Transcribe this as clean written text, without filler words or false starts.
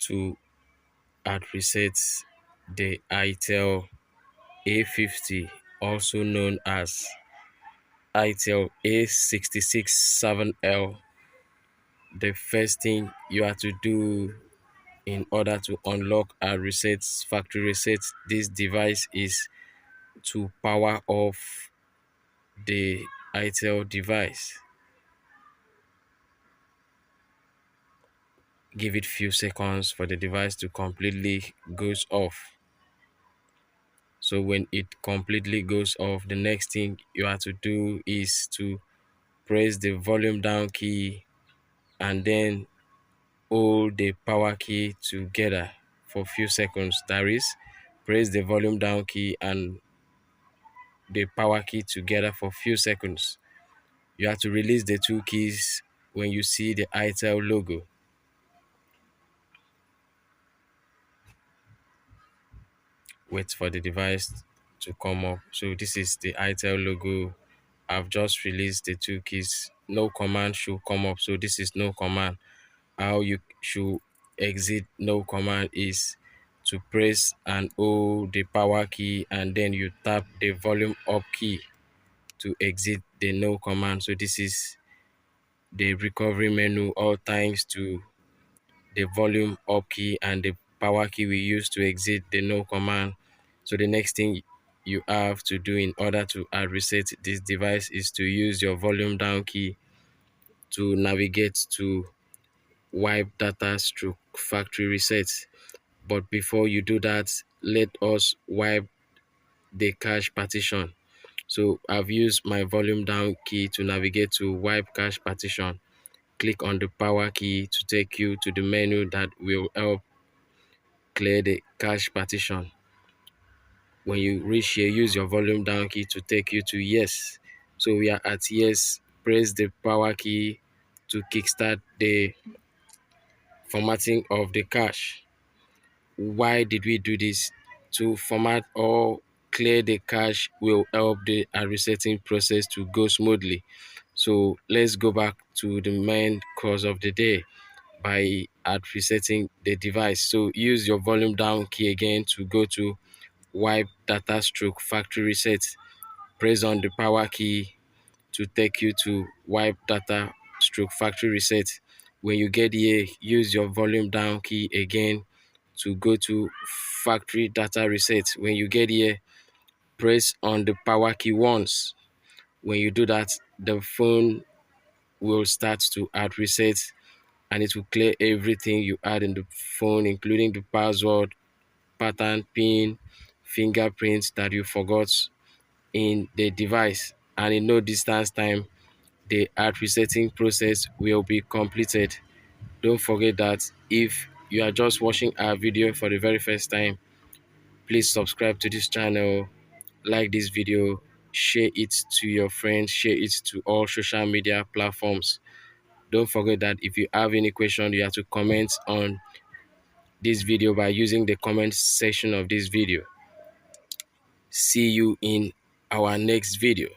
to hard reset the Itel A50, also known as Itel A66 7L. The first thing you have to do in order to unlock and reset, factory reset this device is to power off the Itel device. Give it few seconds for the device to completely goes off. So when it completely goes off, the next thing you have to do is to press the volume down key and then hold the power key together for few seconds. That is, press the volume down key and the power key together for few seconds. You have to release the two keys when you see the Itel logo. Wait for the device to come up. So this is the Itel logo. I've just released the two keys. No command should come up. So this is no command. How you should exit no command is to press and hold the power key and then you tap the volume up key to exit the no command. So this is the recovery menu, all thanks to the volume up key and the power key we use to exit the no command. So the next thing you have to do in order to hard reset this device is to use your volume down key to navigate to wipe data stroke factory reset. But before you do that, let us wipe the cache partition. So I've used my volume down key to navigate to wipe cache partition. Click on the power key to take you to the menu that will help clear the cache partition. When you reach here, use your volume down key to take you to yes. So we are at yes. Press the power key to kickstart the formatting of the cache. Why did we do this? To format or clear the cache will help the resetting process to go smoothly. So let's go back to the main course of the day by resetting the device. So use your volume down key again to go to wipe data stroke factory reset. Press on the power key to take you to wipe data stroke factory reset. When you get here, use your volume down key again to go to factory data reset. When you get here, press on the power key once. When you do that, the phone will start to hard reset and it will clear everything you had in the phone, including the password, pattern, pin, fingerprints that you forgot in the device. And in no distance time, the hard resetting process will be completed. Don't forget that if you are just watching our video for the very first time, please subscribe to this channel, like this video, share it to your friends, share it to all social media platforms. Don't forget that if you have any question, you have to comment on this video by using the comment section of this video. See you in our next video.